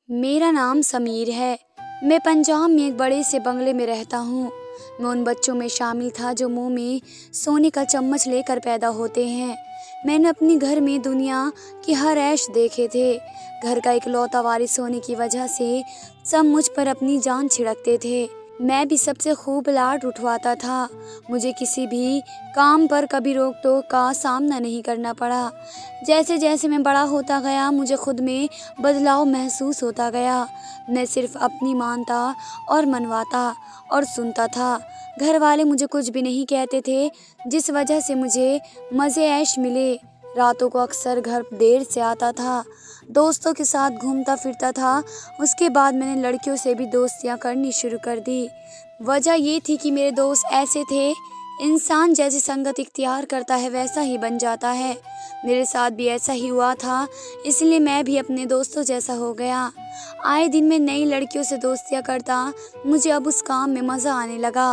मेरा नाम समीर है। मैं पंजाब में एक बड़े से बंगले में रहता हूँ। मैं उन बच्चों में शामिल था जो मुंह में सोने का चम्मच लेकर पैदा होते हैं। मैंने अपने घर में दुनिया की हर ऐश देखे थे। घर का इकलौता वारिस होने की वजह से सब मुझ पर अपनी जान छिड़कते थे। मैं भी सबसे खूब लाड उठवाता था। मुझे किसी भी काम पर कभी रोक टोक का सामना नहीं करना पड़ा। जैसे जैसे मैं बड़ा होता गया मुझे खुद में बदलाव महसूस होता गया। मैं सिर्फ अपनी मानता और मनवाता और सुनता था। घर वाले मुझे कुछ भी नहीं कहते थे, जिस वजह से मुझे मज़े ऐश मिले। रातों को अक्सर घर देर से आता था, दोस्तों के साथ घूमता फिरता था। उसके बाद मैंने लड़कियों से भी दोस्तियां करनी शुरू कर दी। वजह ये थी कि मेरे दोस्त ऐसे थे, इंसान जैसी संगत इख्तियार करता है वैसा ही बन जाता है। मेरे साथ भी ऐसा ही हुआ था, इसलिए मैं भी अपने दोस्तों जैसा हो गया। आए दिन मैं नई लड़कियों से दोस्तियां करता। मुझे अब उस काम में मज़ा आने लगा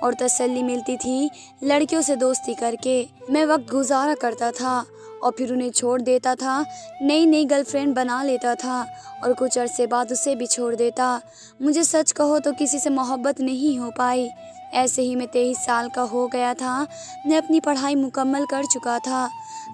और तसल्ली मिलती थी लड़कियों से दोस्ती करके। मैं वक्त गुजारा करता था और फिर उन्हें छोड़ देता था। नई नई गर्लफ्रेंड बना लेता था और कुछ अरसे बाद उसे भी छोड़ देता। मुझे सच कहो तो किसी से मोहब्बत नहीं हो पाई। ऐसे ही मैं 23 साल का हो गया था। मैं अपनी पढ़ाई मुकम्मल कर चुका था।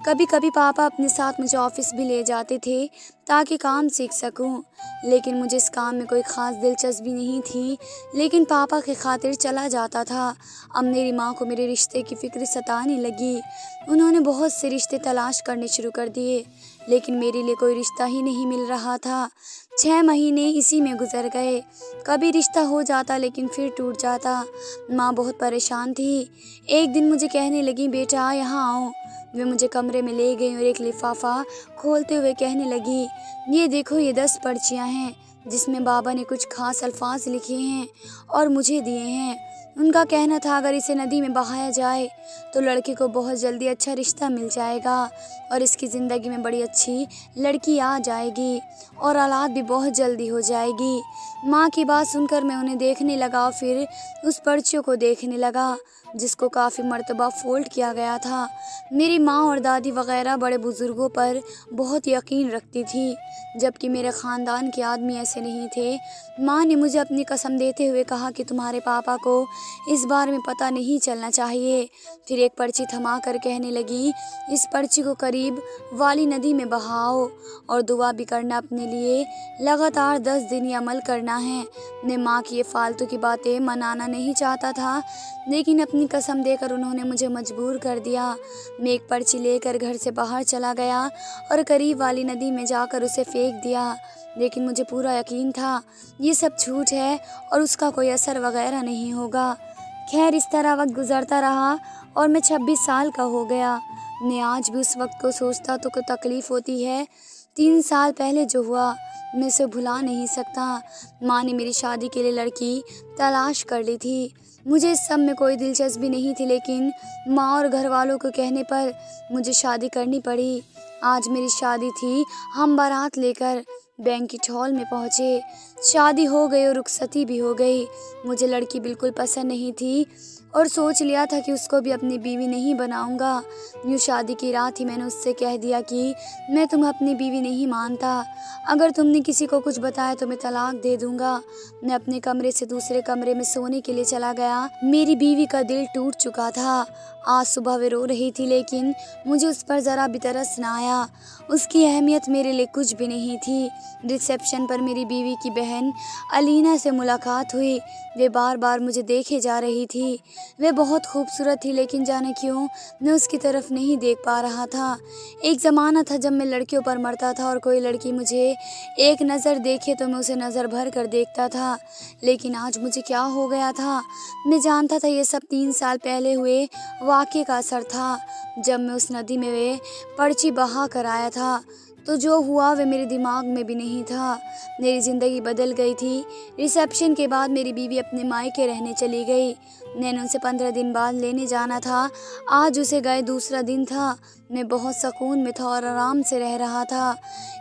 कभी कभी पापा अपने साथ मुझे ऑफिस भी ले जाते थे ताकि काम सीख सकूं, लेकिन मुझे इस काम में कोई ख़ास दिलचस्पी नहीं थी। लेकिन पापा की खातिर चला जाता था। अब मेरी माँ को मेरे रिश्ते की फ़िक्र सताने लगी। उन्होंने बहुत से रिश्ते तलाश करने शुरू कर दिए, लेकिन मेरे लिए कोई रिश्ता ही नहीं मिल रहा था। 6 महीने इसी में गुजर गए। कभी रिश्ता हो जाता लेकिन फिर टूट जाता। माँ बहुत परेशान थी। एक दिन मुझे कहने लगी, बेटा यहाँ आओ। वे मुझे कमरे में ले गई और एक लिफाफा खोलते हुए कहने लगी, ये देखो, ये 10 पर्चियाँ हैं जिसमें बाबा ने कुछ खास अल्फाज लिखे हैं और मुझे दिए हैं। उनका कहना था अगर इसे नदी में बहाया जाए तो लड़के को बहुत जल्दी अच्छा रिश्ता मिल जाएगा और इसकी ज़िंदगी में बड़ी अच्छी लड़की आ जाएगी और औलाद भी बहुत जल्दी हो जाएगी। माँ की बात सुनकर मैं उन्हें देखने लगा और फिर उस पर्चियों को देखने लगा जिसको काफ़ी मर्तबा फोल्ड किया गया था। मेरी माँ और दादी वगैरह बड़े बुज़ुर्गों पर बहुत यकीन रखती थी, जबकि मेरे ख़ानदान के आदमी ऐसे नहीं थे। माँ ने मुझे अपनी कसम देते हुए कहा कि तुम्हारे पापा को इस बारे में पता नहीं चलना चाहिए। फिर एक पर्ची थमा कर कहने लगी, इस पर्ची को करीब वाली नदी में बहाओ और दुआ भी करना अपने लिए। लगातार 10 दिन ये अमल करना है। मैं माँ की ये फालतू की बातें मनाना नहीं चाहता था, लेकिन अपनी कसम देकर उन्होंने मुझे मजबूर कर दिया। मैं एक पर्ची लेकर घर से बाहर चला गया और करीब वाली नदी में जाकर उसे फेंक दिया। लेकिन मुझे पूरा यकीन था ये सब झूठ है और उसका कोई असर वगैरह नहीं होगा। खैर, इस तरह वक्त गुजरता रहा और मैं 26 साल का हो गया। मैं आज भी उस वक्त को सोचता तो कोई तकलीफ़ होती है। 3 साल पहले जो हुआ मैं उसे भुला नहीं सकता। माँ ने मेरी शादी के लिए लड़की तलाश कर ली थी। मुझे इस सब में कोई दिलचस्पी नहीं थी, लेकिन माँ और घर वालों के कहने पर मुझे शादी करनी पड़ी। आज मेरी शादी थी। हम बारात लेकर बैंक्वेट हॉल में पहुँचे। शादी हो गई और रुखसती भी हो गई। मुझे लड़की बिल्कुल पसंद नहीं थी और सोच लिया था कि उसको भी अपनी बीवी नहीं बनाऊंगा। यूँ शादी की रात ही मैंने उससे कह दिया कि मैं तुम्हें अपनी बीवी नहीं मानता। अगर तुमने किसी को कुछ बताया तो मैं तलाक दे दूंगा। मैं अपने कमरे से दूसरे कमरे में सोने के लिए चला गया। मेरी बीवी का दिल टूट चुका था। आज सुबह वे रो रही थी, लेकिन मुझे उस पर ज़रा भी तरस न आया। उसकी अहमियत मेरे लिए कुछ भी नहीं थी। रिसेप्शन पर मेरी बीवी की बहन अलीना से मुलाकात हुई। वे बार बार मुझे देखे जा रही थी। वे बहुत खूबसूरत थी, लेकिन जाने क्यों मैं उसकी तरफ नहीं देख पा रहा था। एक ज़माना था जब मैं लड़कियों पर मरता था और कोई लड़की मुझे एक नज़र देखे तो मैं उसे नज़र भर कर देखता था। लेकिन आज मुझे क्या हो गया था? मैं जानता था ये सब 3 साल पहले हुए वाक़ये का असर था, जब मैं उस नदी में वे पर्ची बहा कर आया था। तो जो हुआ वे मेरे दिमाग में भी नहीं था। मेरी ज़िंदगी बदल गई थी। रिसेप्शन के बाद मेरी बीवी अपने मायके रहने चली गई। मैंने उसे 15 दिन बाद लेने जाना था। आज उसे गए दूसरा दिन था। मैं बहुत सुकून में था और आराम से रह रहा था,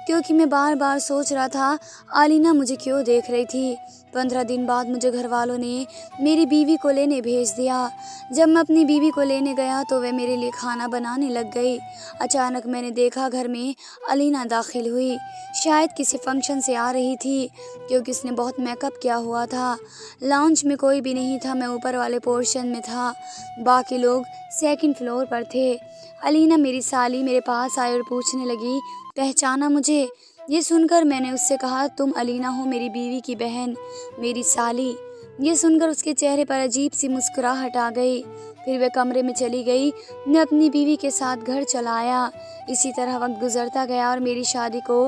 क्योंकि मैं बार बार सोच रहा था अलीना मुझे क्यों देख रही थी। 15 दिन बाद मुझे घर वालों ने मेरी बीवी को लेने भेज दिया। जब मैं अपनी बीवी को लेने गया तो वह मेरे लिए खाना बनाने लग गई। अचानक मैंने देखा घर में अलीना दाखिल हुई। शायद किसी फंक्शन से आ रही थी, क्योंकि उसने बहुत मेकअप किया हुआ था। लाउंज में कोई भी नहीं था, मैं ऊपर वाले पोर्शन में था, बाकी लोग सेकंड फ्लोर पर थे। अलीना मेरी साली मेरे पास आई और पूछने लगी, पहचाना मुझे? ये सुनकर मैंने उससे कहा, तुम अलीना हो, मेरी बीवी की बहन, मेरी साली। ये सुनकर उसके चेहरे पर अजीब सी मुस्कुराहट आ गई। फिर वह कमरे में चली गई। मैं अपनी बीवी के साथ घर चला आया। इसी तरह वक्त गुजरता गया और मेरी शादी को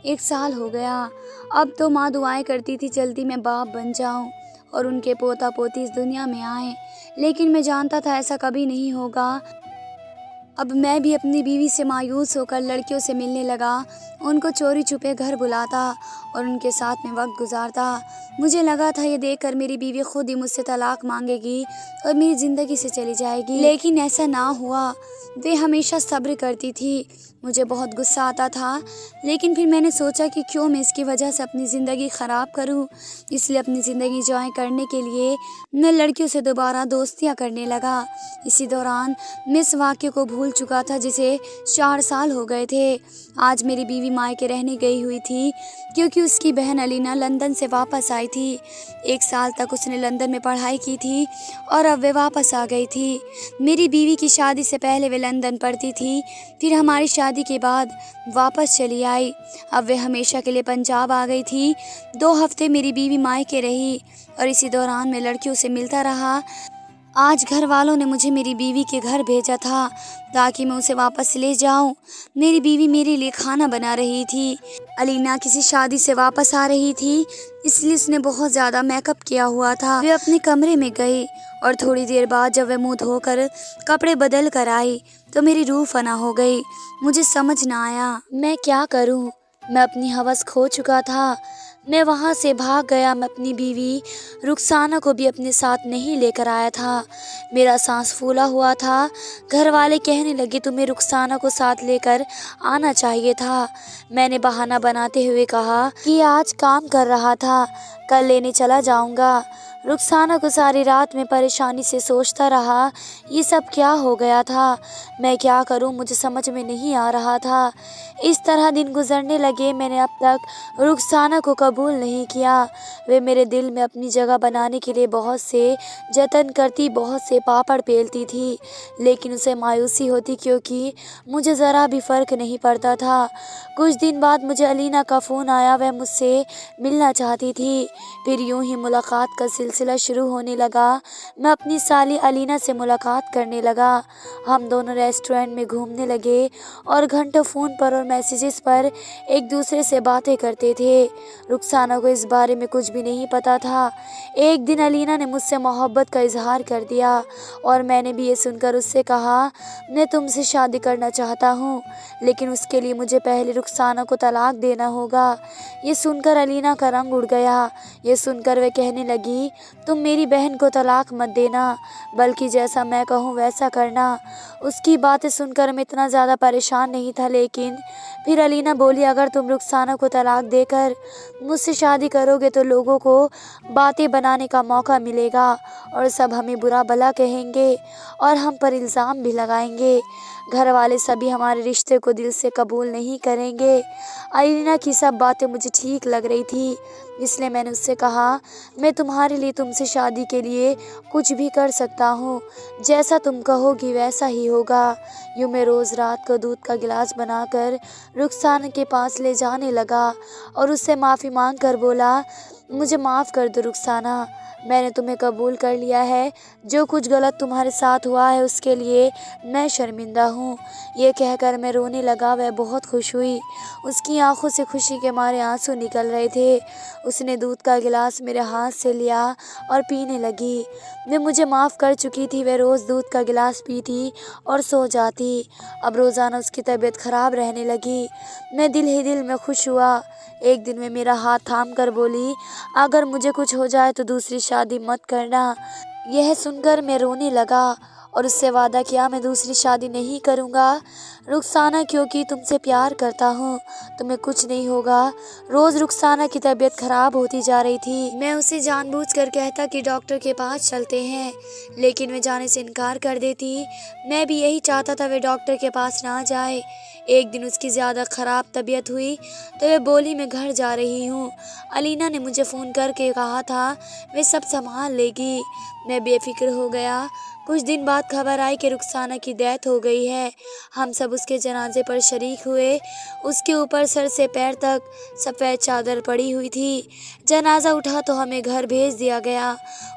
1 साल हो गया। अब तो माँ दुआएं करती थी जल्दी मैं बाप बन जाऊं और उनके पोता पोती इस दुनिया में आए, लेकिन मैं जानता था ऐसा कभी नहीं होगा। अब मैं भी अपनी बीवी से मायूस होकर लड़कियों से मिलने लगा, उनको चोरी छुपे घर बुलाता और उनके साथ में वक्त गुजारता। मुझे लगा था ये देखकर मेरी बीवी खुद ही मुझसे तलाक मांगेगी और मेरी ज़िंदगी से चली जाएगी, लेकिन ऐसा ना हुआ। वे हमेशा सब्र करती थी। मुझे बहुत गुस्सा आता था, लेकिन फिर मैंने सोचा कि क्यों मैं इसकी वजह से अपनी ज़िंदगी ख़राब करूं। इसलिए अपनी ज़िंदगी एंजॉय करने के लिए मैं लड़कियों से दोबारा दोस्तियां करने लगा। इसी दौरान मैं इस वाक्य को भूल चुका था जिसे 4 साल हो गए थे। आज मेरी बीवी मायके रहने गई हुई थी, क्योंकि उसकी बहन अलीना लंदन से वापस आई थी। 1 साल तक उसने लंदन में पढ़ाई की थी और अब वे वापस आ गई थी। मेरी बीवी की शादी से पहले वे लंदन पढ़ती थी, फिर हमारी शादी के बाद वापस चली आई। अब वे हमेशा के लिए पंजाब आ गई थी। 2 हफ्ते मेरी बीवी मायके रही और इसी दौरान मैं लड़कियों से मिलता रहा। आज घर वालों ने मुझे मेरी बीवी के घर भेजा था ताकि मैं उसे वापस ले जाऊं। मेरी बीवी मेरे लिए खाना बना रही थी। अलीना किसी शादी से वापस आ रही थी, इसलिए उसने बहुत ज़्यादा मेकअप किया हुआ था। वे अपने कमरे में गई और थोड़ी देर बाद जब वे मुंह धोकर कपड़े बदल कर आई तो मेरी रूह फना हो गई। मुझे समझ ना आया मैं क्या करूं। मैं अपनी हवस खो चुका था। मैं वहाँ से भाग गया। मैं अपनी बीवी रुखसाना को भी अपने साथ नहीं लेकर आया था। मेरा सांस फूला हुआ था। घर वाले कहने लगे तुम्हें रुखसाना को साथ लेकर आना चाहिए था। मैंने बहाना बनाते हुए कहा कि आज काम कर रहा था, कल लेने चला जाऊंगा। रुखसाना को सारी रात में परेशानी से सोचता रहा, ये सब क्या हो गया था, मैं क्या करूं, मुझे समझ में नहीं आ रहा था। इस तरह दिन गुजरने लगे। मैंने अब तक रुखसाना को कबूल नहीं किया। वे मेरे दिल में अपनी जगह बनाने के लिए बहुत से जतन करती, बहुत से पापड़ बेलती थी, लेकिन उसे मायूसी होती क्योंकि मुझे ज़रा भी फ़र्क नहीं पड़ता था। कुछ दिन बाद मुझे अलीना का फ़ोन आया। वह मुझसे मिलना चाहती थी। फिर यूं ही मुलाकात का सिलसिला शुरू होने लगा। मैं अपनी साली अलीना से मुलाकात करने लगा। हम दोनों रेस्टोरेंट में घूमने लगे और घंटों फ़ोन पर और मैसेजेस पर एक दूसरे से बातें करते थे। रुखसाना को इस बारे में कुछ भी नहीं पता था। एक दिन अलीना ने मुझसे मोहब्बत का इजहार कर दिया और मैंने भी ये सुनकर उससे कहा, मैं तुमसे शादी करना चाहता हूँ, लेकिन उसके लिए मुझे पहले रुखसाना को तलाक देना होगा। ये सुनकर अलीना का रंग उड़ गया। ये सुनकर वह कहने लगी, तुम मेरी बहन को तलाक मत देना, बल्कि जैसा मैं कहूँ वैसा करना। उसकी बातें सुनकर मैं इतना ज़्यादा परेशान नहीं था, लेकिन फिर अलीना बोली, अगर तुम रुखसाना को तलाक देकर मुझसे शादी करोगे तो लोगों को बातें बनाने का मौका मिलेगा और सब हमें बुरा भला कहेंगे और हम पर इल्ज़ाम भी लगाएंगे। घर वाले सभी हमारे रिश्ते को दिल से कबूल नहीं करेंगे। अलीना की सब बातें मुझे ठीक लग रही थी, इसलिए मैंने उससे कहा, मैं तुम्हारे लिए तुमसे शादी के लिए कुछ भी कर सकता हूँ, जैसा तुम कहोगी वैसा ही होगा। यूँ मैं रोज़ रात को दूध का गिलास बनाकर रुखसाना के पास ले जाने लगा और उससे माफ़ी मांग कर बोला, मुझे माफ़ कर दो रुखसाना, मैंने तुम्हें कबूल कर लिया है। जो कुछ गलत तुम्हारे साथ हुआ है उसके लिए मैं शर्मिंदा हूँ। ये कहकर मैं रोने लगा। वह बहुत खुश हुई। उसकी आंखों से खुशी के मारे आंसू निकल रहे थे। उसने दूध का गिलास मेरे हाथ से लिया और पीने लगी। वे मुझे माफ़ कर चुकी थी। वह रोज़ दूध का गिलास पीती और सो जाती। अब रोज़ाना उसकी तबीयत ख़राब रहने लगी। मैं दिल ही दिल में खुश हुआ। एक दिन में मेरा हाथ थाम कर बोली, अगर मुझे कुछ हो जाए तो दूसरी शादी मत करना। यह सुनकर मैं रोने लगा और उससे वादा किया मैं दूसरी शादी नहीं करूँगा रुखसाना, क्योंकि तुमसे प्यार करता हूँ, तुम्हें कुछ नहीं होगा। रोज़ रुखसाना की तबीयत खराब होती जा रही थी। मैं उसे जानबूझकर कहता कि डॉक्टर के पास चलते हैं, लेकिन वह जाने से इनकार कर देती। मैं भी यही चाहता था वह डॉक्टर के पास ना जाए। एक दिन उसकी ज़्यादा ख़राब तबीयत हुई तो वह बोली मैं घर जा रही हूँ। अलीना ने मुझे फ़ोन करके कहा था वे सब संभाल लेगी। मैं बेफिक्र हो गया। कुछ दिन बाद खबर आई कि रुखसाना की डेथ हो गई है। हम सब उसके जनाजे पर शरीक हुए। उसके ऊपर सर से पैर तक सफ़ेद चादर पड़ी हुई थी। जनाजा उठा तो हमें घर भेज दिया गया।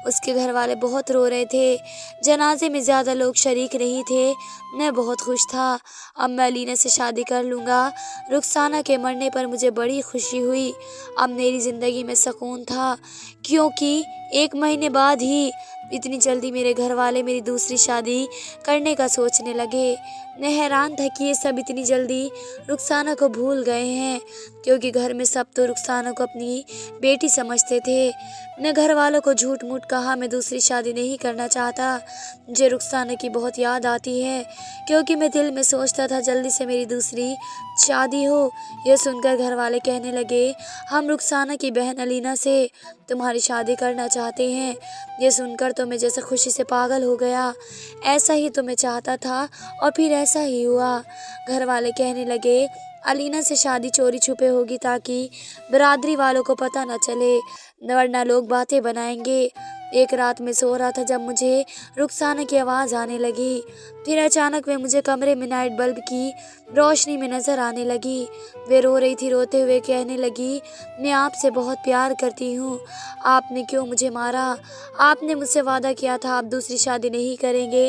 उसके घर वाले बहुत रो रहे थे। जनाजे में ज़्यादा लोग शरीक नहीं थे। मैं बहुत खुश था। अब मैं अलीना से शादी कर लूँगा। रुखसाना के मरने पर मुझे बड़ी खुशी हुई। अब मेरी ज़िंदगी में सुकून था, क्योंकि 1 महीने बाद ही इतनी जल्दी मेरे घर वाले मेरी दूसरी शादी करने का सोचने लगे। मैं हैरान था कि ये सब इतनी जल्दी रुखसाना को भूल गए हैं, क्योंकि घर में सब तो रुखसाना को अपनी बेटी समझते थे। मैं घर वालों को झूठ मूठ कहा मैं दूसरी शादी नहीं करना चाहता। मुझे रुखसाना की बहुत याद आती है, क्योंकि मैं दिल में सोचता था जल्दी से मेरी दूसरी शादी हो। यह सुनकर घर वाले कहने लगे हम रुखसाना की बहन अलीना से तुम्हारी शादी करना चाहते हैं। ये सुनकर तो मैं जैसे खुशी से पागल हो गया। ऐसा ही तो मैं चाहता था और फिर ऐसा ही हुआ। घर वाले कहने लगे अलीना से शादी चोरी छुपे होगी, ताकि बिरादरी वालों को पता न चले, वरना लोग बातें बनाएंगे। एक रात में सो रहा था जब मुझे रुखसाना की आवाज़ आने लगी। फिर अचानक वह मुझे कमरे में नाइट बल्ब की रोशनी में नज़र आने लगी। वे रो रही थी। रोते हुए कहने लगी मैं आपसे बहुत प्यार करती हूँ। आपने क्यों मुझे मारा? आपने मुझसे वादा किया था आप दूसरी शादी नहीं करेंगे।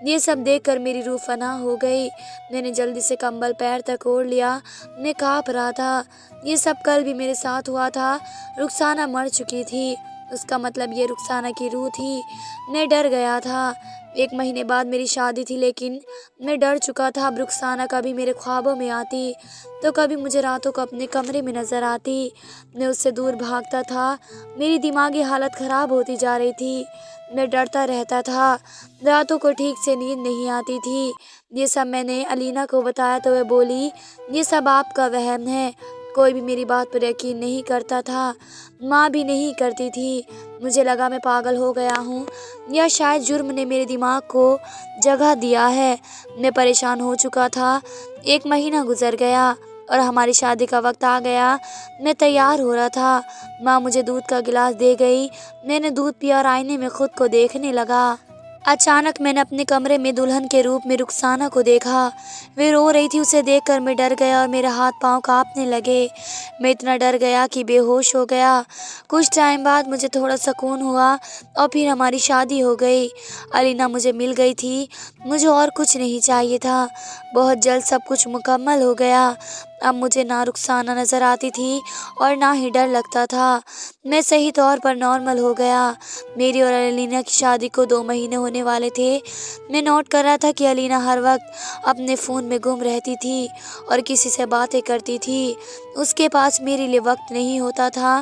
ये सब देखकर मेरी रूह फना हो गई। मैंने जल्दी से कंबल पैर तक ओढ़ लिया। मैं काँप रहा था। ये सब कल भी मेरे साथ हुआ था। रुखसाना मर चुकी थी, उसका मतलब ये रुखसाना की रूह थी। मैं डर गया था। 1 महीने बाद मेरी शादी थी, लेकिन मैं डर चुका था। अब रुखसाना कभी मेरे ख्वाबों में आती तो कभी मुझे रातों को अपने कमरे में नज़र आती। मैं उससे दूर भागता था। मेरी दिमागी हालत ख़राब होती जा रही थी। मैं डरता रहता था। रातों को ठीक से नींद नहीं आती थी। ये सब मैंने अलीना को बताया तो वह बोली ये सब आपका वहम है। कोई भी मेरी बात पर यकीन नहीं करता था। माँ भी नहीं करती थी। मुझे लगा मैं पागल हो गया हूँ, या शायद जुर्म ने मेरे दिमाग को जगह दिया है। मैं परेशान हो चुका था। 1 महीना गुजर गया और हमारी शादी का वक्त आ गया। मैं तैयार हो रहा था। माँ मुझे दूध का गिलास दे गई। मैंने दूध पिया और आईने में खुद को देखने लगा। अचानक मैंने अपने कमरे में दुल्हन के रूप में रुखसाना को देखा। वे रो रही थी। उसे देखकर मैं डर गया और मेरे हाथ पांव कांपने लगे। मैं इतना डर गया कि बेहोश हो गया। कुछ टाइम बाद मुझे थोड़ा सुकून हुआ और फिर हमारी शादी हो गई। अलीना मुझे मिल गई थी। मुझे और कुछ नहीं चाहिए था। बहुत जल्द सब कुछ मुकम्मल हो गया। अब मुझे ना रुखसाना नज़र आती थी और ना ही डर लगता था। मैं सही तौर पर नॉर्मल हो गया। मेरी और अलीना की शादी को 2 महीने होने वाले थे। मैं नोट कर रहा था कि अलीना हर वक्त अपने फ़ोन में गुम रहती थी और किसी से बातें करती थी। उसके पास मेरे लिए वक्त नहीं होता था।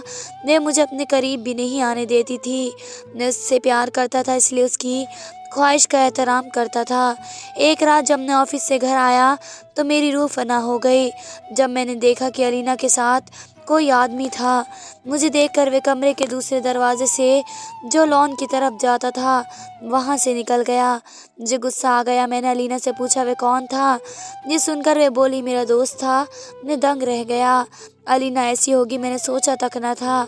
वह मुझे अपने करीब भी नहीं आने देती थी। मैं उससे प्यार करता था, इसलिए उसकी ख्वाहिश का एहतराम करता था। एक रात जब मैं ऑफिस से घर आया तो मेरी रूह फना हो गई जब मैंने देखा कि अलीना के साथ कोई आदमी था। मुझे देखकर वे कमरे के दूसरे दरवाजे से, जो लॉन की तरफ जाता था, वहाँ से निकल गया। मुझे गुस्सा आ गया। मैंने अलीना से पूछा वे कौन था। ये सुनकर वे बोली मेरा दोस्त था। मैं दंग रह गया। अलीना ऐसी होगी मैंने सोचा तक न था।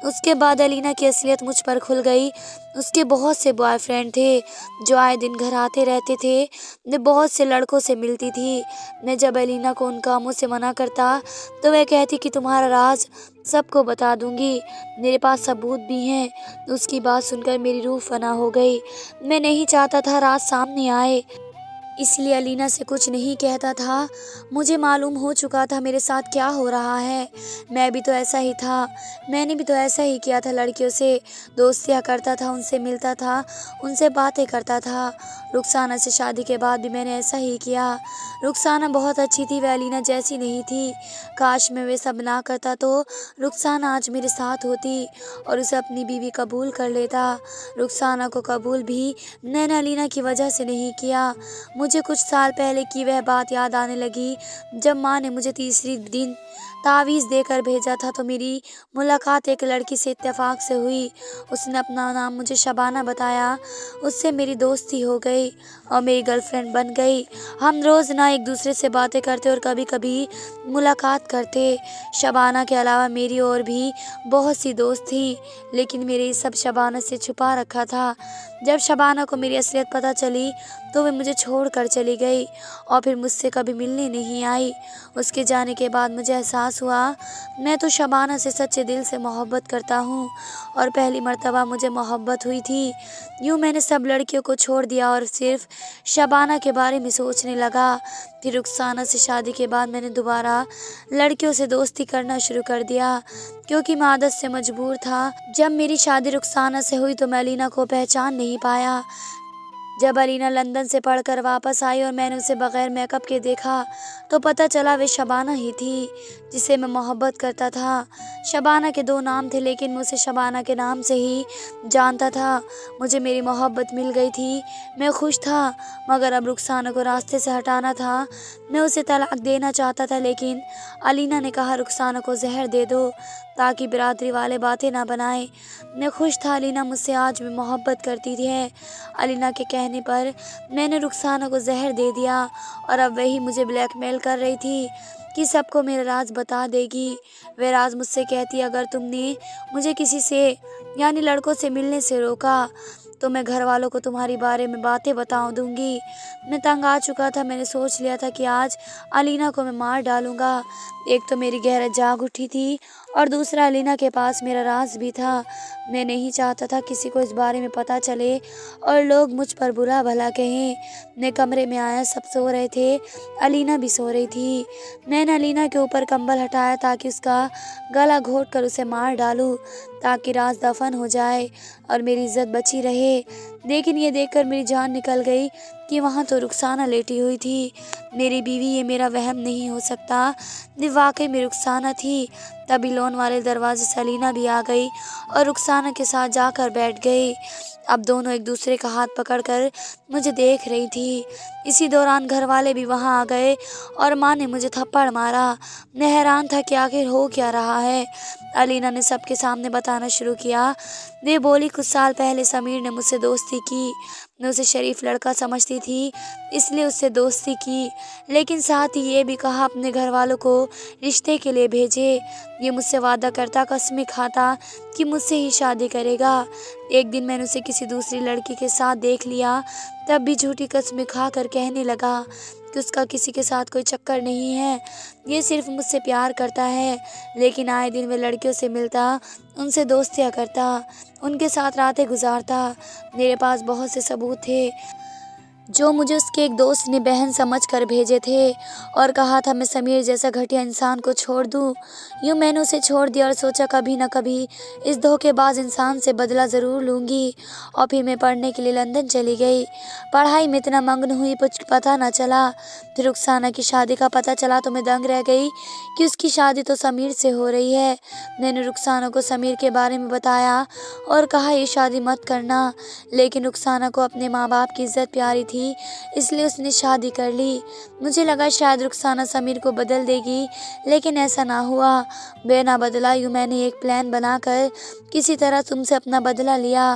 उसके बाद अलीना की असलियत मुझ पर खुल गई। उसके बहुत से बॉयफ्रेंड थे जो आए दिन घर आते रहते थे। मैं बहुत से लड़कों से मिलती थी। मैं जब अलीना को उन कामों से मना करता तो वह कहती कि तुम्हारा राज सबको बता दूंगी, मेरे पास सबूत भी हैं। उसकी बात सुनकर मेरी रूह फना हो गई। मैं नहीं चाहता था राज सामने आए। इसलिए अलीना से कुछ नहीं कहता था। मुझे मालूम हो चुका था मेरे साथ क्या हो रहा है। मैं भी तो ऐसा ही था। मैंने भी तो ऐसा ही किया था, लड़कियों से दोस्तियाँ करता था, उनसे मिलता था, उनसे बातें करता था। रुखसाना से शादी के बाद भी मैंने ऐसा ही किया। रुखसाना बहुत अच्छी थी, वह अलीना जैसी नहीं थी। काश मैं वे सब ना करता तो रुखसाना आज मेरे साथ होती और उसे अपनी बीवी कबूल कर लेता। रुखसाना को कबूल भी मैंने अलीना की वजह से नहीं किया। मुझे कुछ साल पहले की वह बात याद आने लगी जब माँ ने मुझे तीसरी दिन तावीज़ देकर भेजा था तो मेरी मुलाकात एक लड़की से इत्तेफाक से हुई। उसने अपना नाम मुझे शबाना बताया। उससे मेरी दोस्ती हो गई और मेरी गर्लफ्रेंड बन गई। हम रोज़ ना एक दूसरे से बातें करते और कभी कभी मुलाकात करते। शबाना के अलावा मेरी और भी बहुत सी दोस्त थी, लेकिन मेरे ये सब शबाना से छुपा रखा था। जब शबाना को मेरी असलियत पता चली तो वह मुझे छोड़कर चली गई और फिर मुझसे कभी मिलने नहीं आई। उसके जाने के बाद मुझे एहसास हुआ मैं तो शबाना से सच्चे दिल से मोहब्बत करता हूँ और पहली मर्तबा मुझे मोहब्बत हुई थी। यूँ मैंने सब लड़कियों को छोड़ दिया और सिर्फ शबाना के बारे में सोचने लगा। फिर रुखसाना से शादी के बाद मैंने दोबारा लड़कियों से दोस्ती करना शुरू कर दिया क्योंकि मैं आदत से मजबूर था। जब मेरी शादी रुखसाना से हुई तो मैं अलीना को पहचान नहीं पाया। जब अलीना लंदन से पढ़कर वापस आई और मैंने उसे बगैर मेकअप के देखा तो पता चला वे शबाना ही थी जिसे मैं मोहब्बत करता था। शबाना के दो नाम थे लेकिन मैं उसे शबाना के नाम से ही जानता था। मुझे मेरी मोहब्बत मिल गई थी, मैं खुश था, मगर अब रुखसाना को रास्ते से हटाना था। मैं उसे तलाक देना चाहता था लेकिन अलीना ने कहा रुखसाना को जहर दे दो ताकि बिरादरी वाले बातें ना बनाए। मैं खुश था, अलीना मुझसे आज भी मोहब्बत करती थी। अलीना के कहने पर मैंने रुखसाना को जहर दे दिया और अब वही मुझे ब्लैकमेल कर रही थी कि सबको मेरा राज बता देगी। वह राज मुझसे कहती अगर तुमने मुझे किसी से यानी लड़कों से मिलने से रोका तो मैं घर वालों को तुम्हारी बारे में बातें बता दूंगी। मैं तंग आ चुका था। मैंने सोच लिया था कि आज अलीना को मैं मार डालूंगा। एक तो मेरी गैरत जाग उठी थी और दूसरा अलीना के पास मेरा राज भी था। मैं नहीं चाहता था किसी को इस बारे में पता चले और लोग मुझ पर बुरा भला कहें। मैं कमरे में आया, सब सो रहे थे, अलीना भी सो रही थी। मैंने अलीना के ऊपर कंबल हटाया ताकि उसका गला घोट कर उसे मार डालूं ताकि राज दफन हो जाए और मेरी इज्जत बची रहे। लेकिन ये देखकर मेरी जान निकल गई कि वहाँ तो रुखसाना लेटी हुई थी। मेरी बीवी, ये मेरा वहम नहीं हो सकता, ये वाकई में रुखसाना थी। तभी लोन वाले दरवाजे से अलीना भी आ गई और रुखसाना के साथ जाकर बैठ गई। अब दोनों एक दूसरे का हाथ पकड़कर मुझे देख रही थी। इसी दौरान घर वाले भी वहाँ आ गए और माँ ने मुझे थप्पड़ मारा। मैं हैरान था कि आखिर हो क्या रहा है। अलीना ने सबके सामने बताना शुरू किया। वे बोली कुछ साल पहले समीर ने मुझसे दोस्ती की। मैं उसे शरीफ लड़का समझती थी इसलिए उससे दोस्ती की, लेकिन साथ ही ये भी कहा अपने घर वालों को रिश्ते के लिए भेजे। ये मुझसे वादा करता, कसमें खाता कि मुझसे ही शादी करेगा। एक दिन मैंने उसे किसी दूसरी लड़की के साथ देख लिया, तब भी झूठी कसमें खाकर कहने लगा कि उसका किसी के साथ कोई चक्कर नहीं है, ये सिर्फ मुझसे प्यार करता है। लेकिन आए दिन वह लड़कियों से मिलता, उनसे दोस्तियाँ करता, उनके साथ रातें गुजारता। मेरे पास बहुत से सबूत थे जो मुझे उसके एक दोस्त ने बहन समझकर भेजे थे और कहा था मैं समीर जैसा घटिया इंसान को छोड़ दूं। यूँ मैंने उसे छोड़ दिया और सोचा कभी न कभी इस धोखेबाज इंसान से बदला ज़रूर लूँगी। और फिर मैं पढ़ने के लिए लंदन चली गई। पढ़ाई में इतना मग्न हुई कुछ पता न चला। फिर रुखसाना की शादी का पता चला तो मैं दंग रह गई कि उसकी शादी तो समीर से हो रही है। मैंने रुखसाना को समीर के बारे में बताया और कहा ये शादी मत करना, लेकिन रुखसाना को अपने माँ बाप की इज्जत प्यारी थी इसलिए उसने शादी कर ली। मुझे लगा शायद रुखसाना समीर को बदल देगी, लेकिन ऐसा ना हुआ। बिना बदला यूँ मैंने एक प्लान बनाकर किसी तरह तुमसे अपना बदला लिया।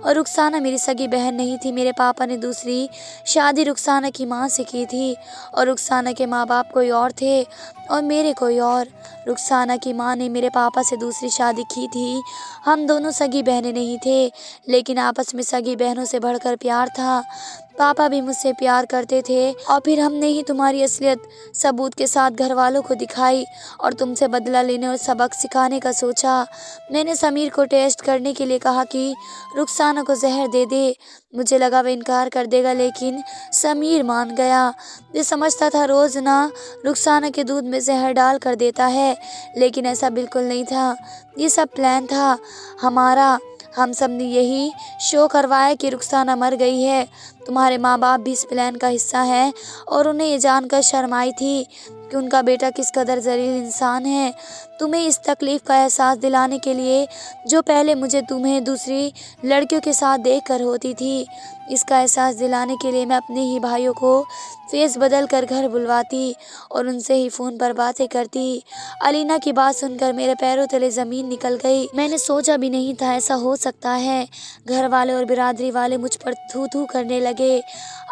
और रुखसाना मेरी सगी बहन नहीं थी। मेरे पापा ने दूसरी शादी रुखसाना की माँ से की थी और रुखसाना के माँ बाप कोई और थे और मेरे कोई और। रुखसाना की माँ ने मेरे पापा से दूसरी शादी की थी। हम दोनों सगी बहनें नहीं थे, लेकिन आपस में सगी बहनों से बढ़कर प्यार था। पापा भी मुझसे प्यार करते थे और फिर हमने ही तुम्हारी असलियत सबूत के साथ घर वालों को दिखाई और तुमसे बदला लेने और सबक सिखाने का सोचा। मैंने समीर को टेस्ट करने के लिए कहा कि रुखसाना को जहर दे दे। मुझे लगा वह इनकार कर देगा, लेकिन समीर मान गया। ये समझता था रोज़ ना रुखसाना के दूध में जहर डाल कर देता है, लेकिन ऐसा बिल्कुल नहीं था। ये सब प्लान था हमारा। हम सब ने यही शो करवाया कि रुखसाना मर गई है। तुम्हारे माँ बाप भी इस प्लान का हिस्सा हैं और उन्हें ये जानकर शर्म आई थी कि उनका बेटा किस कदर जलील इंसान है। तुम्हें इस तकलीफ़ का एहसास दिलाने के लिए जो पहले मुझे तुम्हें दूसरी लड़कियों के साथ देखकर होती थी, इसका एहसास दिलाने के लिए मैं अपने ही भाइयों को फेस बदल कर घर बुलवाती और उनसे ही फ़ोन पर बातें करती। अलीना की बात सुनकर मेरे पैरों तले ज़मीन निकल गई। मैंने सोचा भी नहीं था ऐसा हो सकता है। घर वाले और बिरादरी वाले मुझ पर थू थू करने लगे।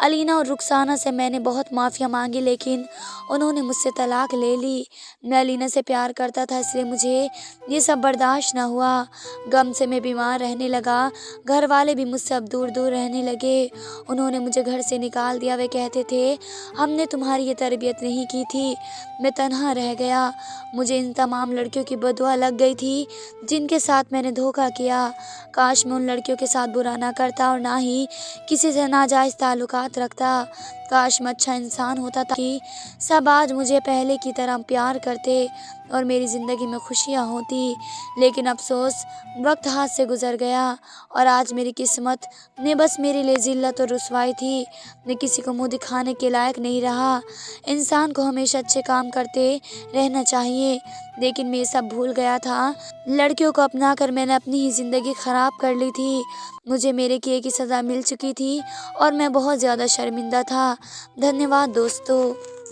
अलीना और रुखसाना से मैंने बहुत माफ़िया मांगी, लेकिन उन्होंने मुझसे तलाक ले ली। मैं अलीना से प्यार करता था, इसलिए मुझे ये सब बर्दाश्त ना हुआ। गम से मैं बीमार रहने लगा। घर वाले भी मुझसे अब दूर दूर रहने लगे। उन्होंने मुझे घर से निकाल दिया। वे कहते थे हमने तुम्हारी ये तरबियत नहीं की थी। मैं तन्हा रह गया। मुझे इन तमाम लड़कियों की बदुआ लग गई थी जिनके साथ मैंने धोखा किया। काश मैं उन लड़कियों के साथ बुरा ना करता और ना ही किसी से नाजायज़ ताल्लुकात रखता। काश मैं अच्छा इंसान होता कि सब आज मुझे पहले की तरह प्यार करते और मेरी ज़िंदगी में खुशियाँ होती। लेकिन अफसोस, वक्त हाथ से गुज़र गया और आज मेरी किस्मत में बस मेरे लिए ज़िल्लत और रुसवाई थी। मैं किसी को मुँह दिखाने के लायक नहीं रहा। इंसान को हमेशा अच्छे काम करते रहना चाहिए, लेकिन मैं ये सब भूल गया था। लड़कियों को अपना कर मैंने अपनी ही ज़िंदगी ख़राब कर ली थी। मुझे मेरे किए की सज़ा मिल चुकी थी और मैं बहुत ज़्यादा शर्मिंदा था। धन्यवाद दोस्तों।